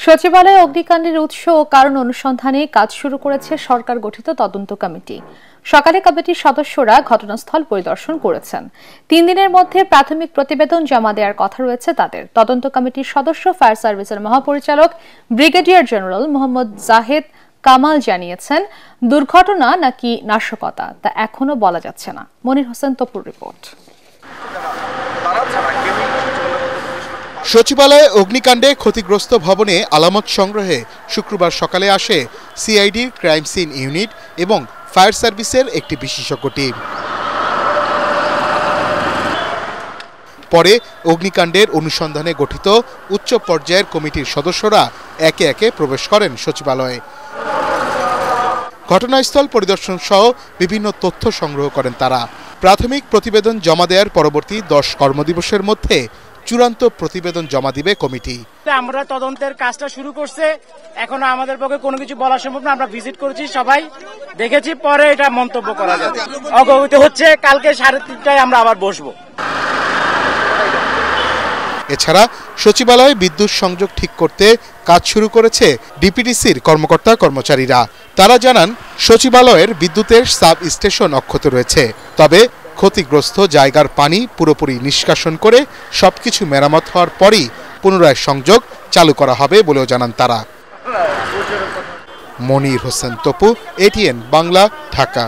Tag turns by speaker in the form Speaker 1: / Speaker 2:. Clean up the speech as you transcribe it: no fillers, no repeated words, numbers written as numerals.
Speaker 1: সচিবালয়ে অগ্নিকাণ্ডের উৎস ও কারণ অনুসন্ধানে কাজ শুরু করেছে সরকার গঠিত তদন্ত কমিটি। সকালে কমিটির সদস্যরা ঘটনাস্থল পরিদর্শন করেছেন। 3 দিনের মধ্যে প্রাথমিক প্রতিবেদন জমা দেওয়ার কথা রয়েছে তাদের। তদন্ত কমিটির সদস্য ফায়ার সার্ভিসের মহাপরিচালক ব্রিগেডিয়ার জেনারেল মোহাম্মদ জাহেদ কামাল জানিয়েছেন, দুর্ঘটনা নাকি নাশকতা তা এখনো বলা যাচ্ছে না। মনির হোসেন তপুর রিপোর্ট।
Speaker 2: সচিবালয়ে অগ্নিকাণ্ডে ক্ষতিগ্রস্ত ভবনে আলামত সংগ্রহে শুক্রবার সকালে আসে সিআইডির ক্রাইম সিন ইউনিট এবং ফায়ার সার্ভিসের একটি বিশেষজ্ঞ টিম। পরে অগ্নিকাণ্ডের অনুসন্ধানে গঠিত উচ্চ পর্যায়ের কমিটির সদস্যরা একে একে প্রবেশ করেন সচিবালয়ে। ঘটনাস্থল পরিদর্শন সহ বিভিন্ন তথ্য সংগ্রহ করেন তারা। প্রাথমিক প্রতিবেদন জমা দেওয়ার পরবর্তী 10 কর্মদিবসের মধ্যে চূড়ান্ত প্রতিবেদন জমা দিবে কমিটি।
Speaker 3: আমরা তদন্তের কাজটা শুরু করছে, এখনো আমাদের পক্ষে কোনো কিছু বলা সম্ভব না। আমরা ভিজিট করেছি, সবাই দেখেছি, পরে এটা মন্তব্য করা যাবে। অগ্রগতি হচ্ছে, কালকে 3:30টায় আমরা আবার বসবো।
Speaker 2: এছাড়া সচিবালয়ে বিদ্যুৎ সংযোগ ঠিক করতে কাজ শুরু করেছে ডিপিডিসির কর্মকর্তা কর্মচারীরা। তারা জানান, সচিবালয়ের বিদ্যুতের সাব স্টেশন অক্ষত রয়েছে, তবে ক্ষতিগ্রস্ত জায়গার পানি পুরোপুরি নিষ্কাশন করে সবকিছু মেরামত হওয়ার পরই পুনরায় সংযোগ চালু করা হবে বলেও জানান তারা। মনির হোসেন তপু, এটিএন বাংলা, ঢাকা।